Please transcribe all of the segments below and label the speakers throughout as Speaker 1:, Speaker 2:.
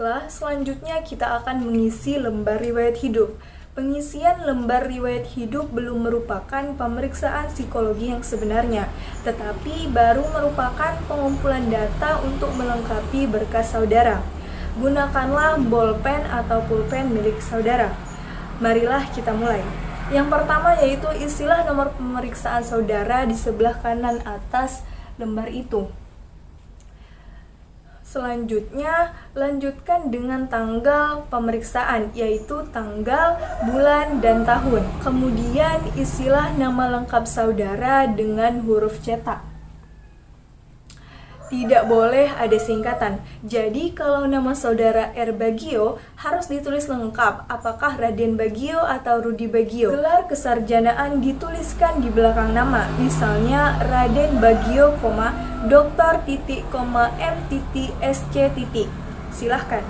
Speaker 1: Baiklah, selanjutnya kita akan mengisi lembar riwayat hidup. Pengisian lembar riwayat hidup belum merupakan pemeriksaan psikologi yang sebenarnya, tetapi baru merupakan pengumpulan data untuk melengkapi berkas saudara. Gunakanlah bolpen atau pulpen milik saudara. Marilah kita mulai. Yang pertama yaitu isilah nomor pemeriksaan saudara di sebelah kanan atas lembar itu. Selanjutnya, lanjutkan dengan tanggal pemeriksaan, yaitu tanggal, bulan, dan tahun. Kemudian, isilah nama lengkap saudara dengan huruf cetak. Tidak boleh ada singkatan. Jadi, kalau nama saudara R. Bagio harus ditulis lengkap, apakah Raden Bagio atau Rudi Bagio. Gelar kesarjanaan dituliskan di belakang nama, misalnya Raden Bagio, Dr. M. SC. Silahkan.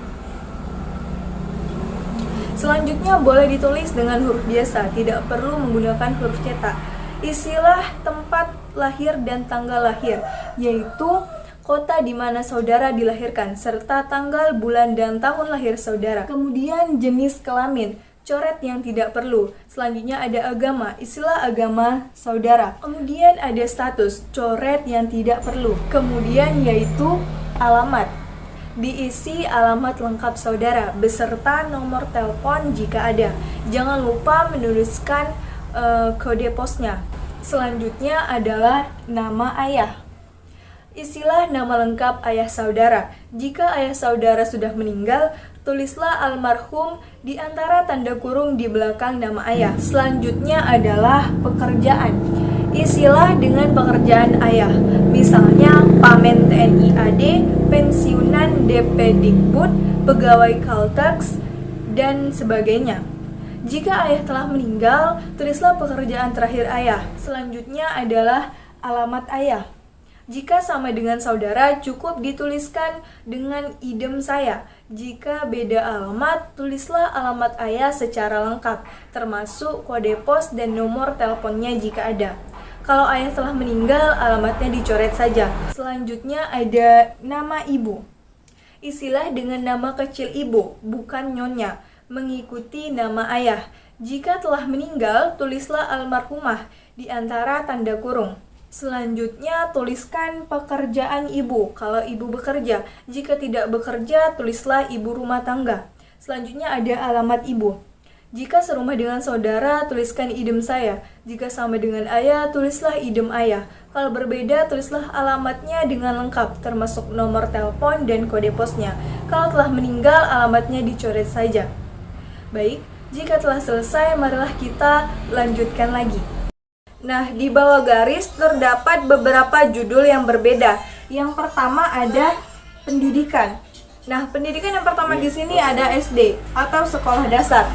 Speaker 1: Selanjutnya boleh ditulis dengan huruf biasa, tidak perlu menggunakan huruf cetak. Isilah tempat lahir dan tanggal lahir, yaitu kota di mana saudara dilahirkan, serta tanggal, bulan, dan tahun lahir saudara. Kemudian jenis kelamin, coret yang tidak perlu. Selanjutnya ada agama, isilah agama saudara. Kemudian ada status, coret yang tidak perlu. Kemudian yaitu alamat, diisi alamat lengkap saudara, beserta nomor telepon jika ada. Jangan lupa menuliskan kode posnya. Selanjutnya adalah nama ayah. Isilah nama lengkap ayah saudara. Jika ayah saudara sudah meninggal, tulislah almarhum di antara tanda kurung di belakang nama ayah. Selanjutnya adalah pekerjaan. Isilah dengan pekerjaan ayah. Misalnya Pamen TNI AD, pensiunan Depdikbud, pegawai Caltex, dan sebagainya. Jika ayah telah meninggal, tulislah pekerjaan terakhir ayah. Selanjutnya adalah alamat ayah. Jika sama dengan saudara, cukup dituliskan dengan idem saya. Jika beda alamat, tulislah alamat ayah secara lengkap, termasuk kode pos dan nomor teleponnya jika ada. Kalau ayah telah meninggal, alamatnya dicoret saja. Selanjutnya ada nama ibu. Isilah dengan nama kecil ibu, bukan nyonya, mengikuti nama ayah. Jika telah meninggal, tulislah almarhumah di antara tanda kurung. Selanjutnya, tuliskan pekerjaan ibu kalau ibu bekerja. Jika tidak bekerja, tulislah ibu rumah tangga. Selanjutnya ada alamat ibu. Jika serumah dengan saudara, tuliskan idem saya. Jika sama dengan ayah, tulislah idem ayah. Kalau berbeda, tulislah alamatnya dengan lengkap, termasuk nomor telepon dan kode posnya. Kalau telah meninggal, alamatnya dicoret saja. Baik, jika telah selesai, marilah kita lanjutkan lagi. Nah, di bawah garis terdapat beberapa judul yang berbeda. Yang pertama ada pendidikan. Nah, pendidikan yang pertama di sini ada SD atau sekolah dasar.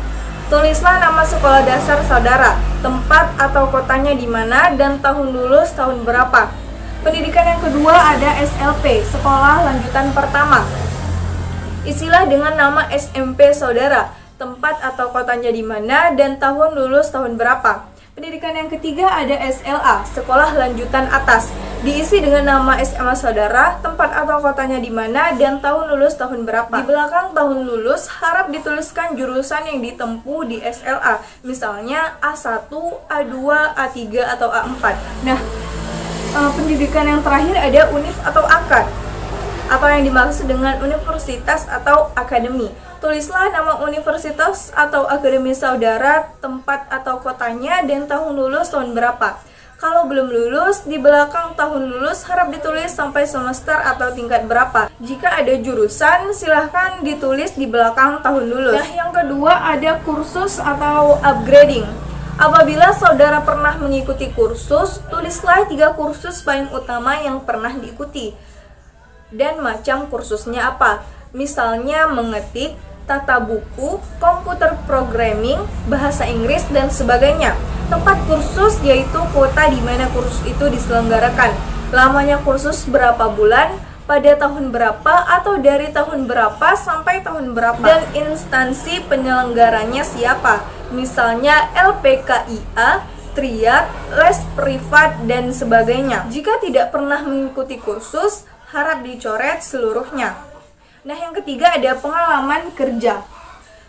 Speaker 1: Tulislah nama sekolah dasar saudara, tempat atau kotanya di mana, dan tahun lulus tahun berapa. Pendidikan yang kedua ada SLP, sekolah lanjutan pertama. Isilah dengan nama SMP saudara, tempat atau kotanya di mana, dan tahun lulus tahun berapa. Pendidikan yang ketiga ada SLA, sekolah lanjutan atas. Diisi dengan nama SMA saudara, tempat atau kotanya di mana, dan tahun lulus tahun berapa. Di belakang tahun lulus harap dituliskan jurusan yang ditempuh di SLA, misalnya A1, A2, A3, atau A4. Nah, pendidikan yang terakhir ada univ atau akad, atau yang dimaksud dengan universitas atau akademi. Tulislah nama universitas atau akademi saudara, tempat atau kotanya, dan tahun lulus tahun berapa. Kalau belum lulus, di belakang tahun lulus harap ditulis sampai semester atau tingkat berapa. Jika ada jurusan, silahkan ditulis di belakang tahun lulus. Nah, yang kedua ada kursus atau upgrading. Apabila saudara pernah mengikuti kursus, tulislah 3 kursus paling utama yang pernah diikuti dan macam kursusnya apa. Misalnya mengetik, tata buku, komputer programming, bahasa Inggris, dan sebagainya. Tempat kursus yaitu kota di mana kursus itu diselenggarakan. Lamanya kursus berapa bulan, pada tahun berapa, atau dari tahun berapa sampai tahun berapa. Dan instansi penyelenggaranya siapa. Misalnya LPKIA, triad, les privat, dan sebagainya. Jika tidak pernah mengikuti kursus, harap dicoret seluruhnya. Nah, yang ketiga ada pengalaman kerja.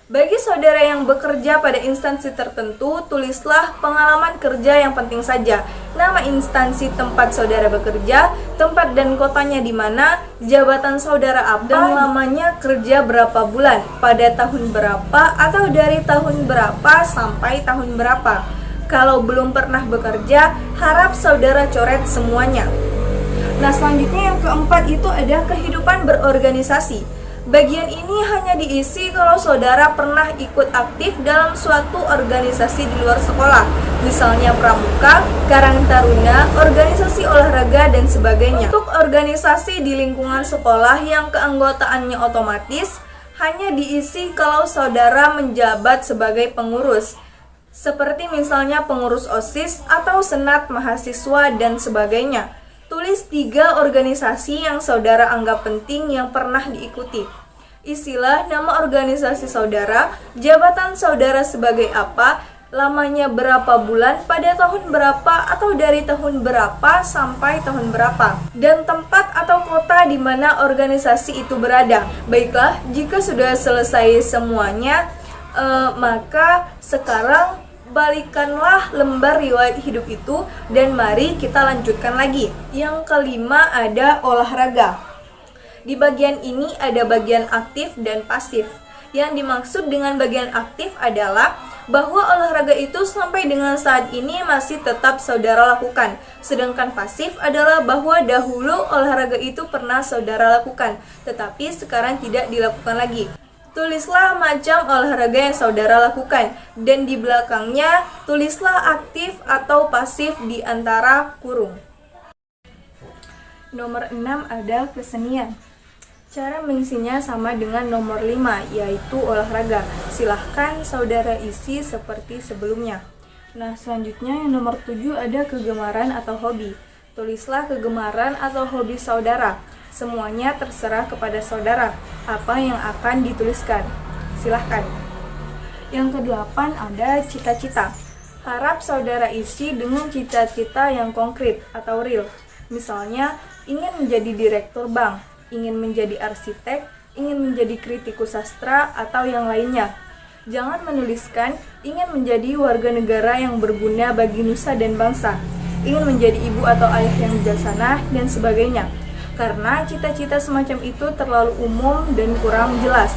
Speaker 1: Bagi saudara yang bekerja pada instansi tertentu, tulislah pengalaman kerja yang penting saja. Nama instansi tempat saudara bekerja, tempat dan kotanya di mana, jabatan saudara apa, dan lamanya kerja berapa bulan, pada tahun berapa, atau dari tahun berapa sampai tahun berapa. Kalau belum pernah bekerja, harap saudara coret semuanya. Nah, selanjutnya yang keempat itu ada kehidupan berorganisasi. Bagian ini hanya diisi kalau saudara pernah ikut aktif dalam suatu organisasi di luar sekolah, misalnya pramuka, karang taruna, organisasi olahraga, dan sebagainya. Untuk organisasi di lingkungan sekolah yang keanggotaannya otomatis, hanya diisi kalau saudara menjabat sebagai pengurus, seperti misalnya pengurus OSIS atau senat mahasiswa, dan sebagainya. Tulis 3 organisasi yang saudara anggap penting yang pernah diikuti. Isilah nama organisasi saudara, jabatan saudara sebagai apa, lamanya berapa bulan, pada tahun berapa, atau dari tahun berapa sampai tahun berapa, dan tempat atau kota di mana organisasi itu berada. Baiklah, jika sudah selesai semuanya, maka sekarang balikanlah lembar riwayat hidup itu dan mari kita lanjutkan lagi. Yang kelima ada olahraga. Di bagian ini ada bagian aktif dan pasif. Yang dimaksud dengan bagian aktif adalah bahwa olahraga itu sampai dengan saat ini masih tetap saudara lakukan. Sedangkan pasif adalah bahwa dahulu olahraga itu pernah saudara lakukan, tetapi sekarang tidak dilakukan lagi. Tulislah macam olahraga yang saudara lakukan, dan di belakangnya tulislah aktif atau pasif di antara kurung. Nomor 6 ada kesenian. Cara mengisinya sama dengan nomor 5, yaitu olahraga. Silahkan saudara isi seperti sebelumnya. Nah, selanjutnya yang nomor 7 ada kegemaran atau hobi. Tulislah kegemaran atau hobi saudara. Semuanya terserah kepada saudara apa yang akan dituliskan. Silahkan. Yang ke-8 ada cita-cita. Harap saudara isi dengan cita-cita yang konkret atau real. Misalnya, ingin menjadi direktur bank, ingin menjadi arsitek, ingin menjadi kritikus sastra, atau yang lainnya. Jangan menuliskan ingin menjadi warga negara yang berguna bagi nusa dan bangsa, ingin menjadi ibu atau ayah yang bijaksana, dan sebagainya. Karena cita-cita semacam itu terlalu umum dan kurang jelas.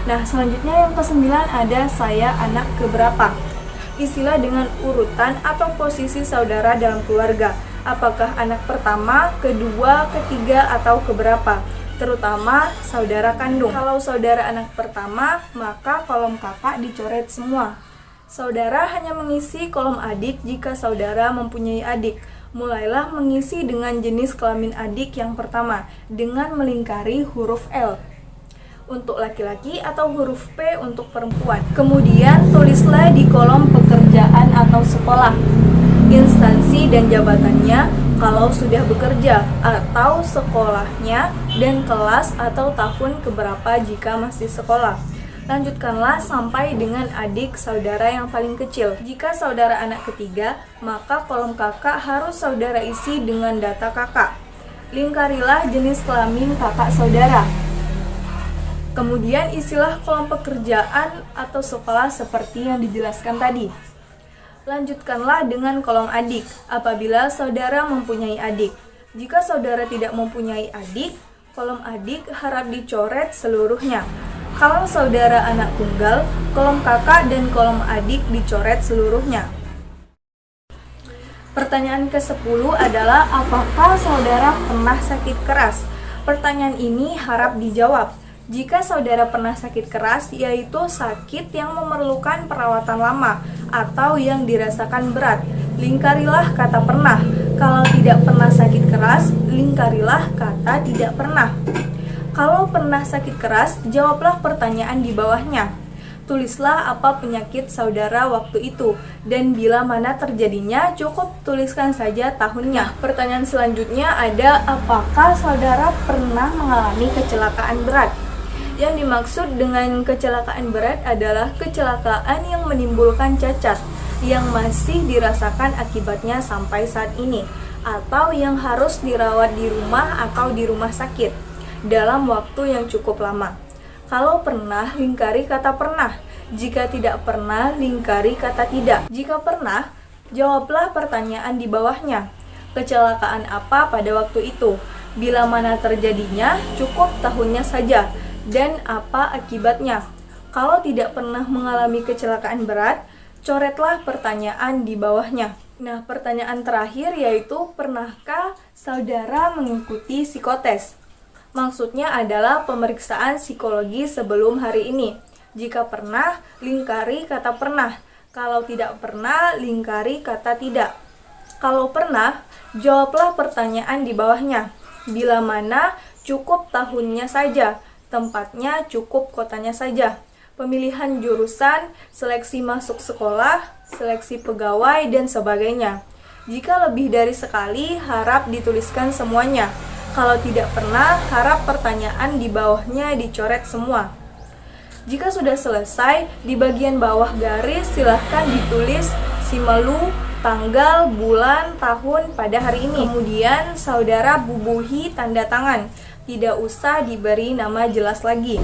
Speaker 1: Nah, selanjutnya yang ke-9 ada saya anak keberapa. Isilah dengan urutan atau posisi saudara dalam keluarga. Apakah anak pertama, kedua, ketiga, atau keberapa? Terutama saudara kandung. Kalau saudara anak pertama, maka kolom kakak dicoret semua. Saudara hanya mengisi kolom adik jika saudara mempunyai adik. Mulailah mengisi dengan jenis kelamin adik yang pertama dengan melingkari huruf L untuk laki-laki atau huruf P untuk perempuan. Kemudian tulislah di kolom pekerjaan atau sekolah, instansi dan jabatannya kalau sudah bekerja, atau sekolahnya dan kelas atau tahun keberapa jika masih sekolah. Lanjutkanlah sampai dengan adik saudara yang paling kecil. Jika saudara anak ketiga, maka kolom kakak harus saudara isi dengan data kakak. Lingkarilah jenis kelamin kakak saudara. Kemudian isilah kolom pekerjaan atau sekolah seperti yang dijelaskan tadi. Lanjutkanlah dengan kolom adik apabila saudara mempunyai adik. Jika saudara tidak mempunyai adik, kolom adik harap dicoret seluruhnya. Kalau saudara anak tunggal, kolom kakak dan kolom adik dicoret seluruhnya. Pertanyaan ke-10 adalah apakah saudara pernah sakit keras? Pertanyaan ini harap dijawab. Jika saudara pernah sakit keras, yaitu sakit yang memerlukan perawatan lama atau yang dirasakan berat, lingkarilah kata pernah. Kalau tidak pernah sakit keras, lingkarilah kata tidak pernah. Kalau pernah sakit keras, jawablah pertanyaan di bawahnya. Tulislah apa penyakit saudara waktu itu, dan bila mana terjadinya, cukup tuliskan saja tahunnya. Pertanyaan selanjutnya ada, apakah saudara pernah mengalami kecelakaan berat? Yang dimaksud dengan kecelakaan berat adalah kecelakaan yang menimbulkan cacat, yang masih dirasakan akibatnya sampai saat ini, atau yang harus dirawat di rumah atau di rumah sakit. dalam waktu yang cukup lama. Kalau pernah, lingkari kata pernah. Jika tidak pernah, lingkari kata tidak. Jika pernah, jawablah pertanyaan di bawahnya. Kecelakaan apa pada waktu itu? Bila mana terjadinya, cukup tahunnya saja. Dan apa akibatnya? Kalau tidak pernah mengalami kecelakaan berat, coretlah pertanyaan di bawahnya. Nah, pertanyaan terakhir yaitu, pernahkah saudara mengikuti psikotes? Maksudnya adalah pemeriksaan psikologi sebelum hari ini. Jika pernah, lingkari kata pernah. Kalau tidak pernah, lingkari kata tidak. Kalau pernah, jawablah pertanyaan di bawahnya. Bila mana, cukup tahunnya saja. Tempatnya cukup kotanya saja. Pemilihan jurusan, seleksi masuk sekolah, seleksi pegawai, dan sebagainya. Jika lebih dari sekali, harap dituliskan semuanya. Kalau tidak pernah, harap pertanyaan di bawahnya dicoret semua. Jika sudah selesai, di bagian bawah garis silahkan ditulis simelu, tanggal, bulan, tahun pada hari ini. Kemudian saudara bubuhi tanda tangan. Tidak usah diberi nama jelas lagi.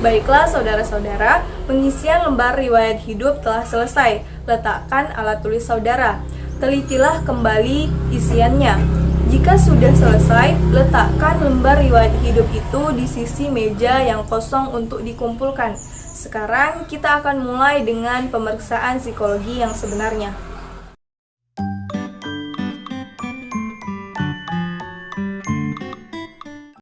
Speaker 1: Baiklah saudara-saudara, pengisian lembar riwayat hidup telah selesai. Letakkan alat tulis saudara. Telitilah kembali isiannya. Jika sudah selesai, letakkan lembar riwayat hidup itu di sisi meja yang kosong untuk dikumpulkan. Sekarang kita akan mulai dengan pemeriksaan psikologi yang sebenarnya.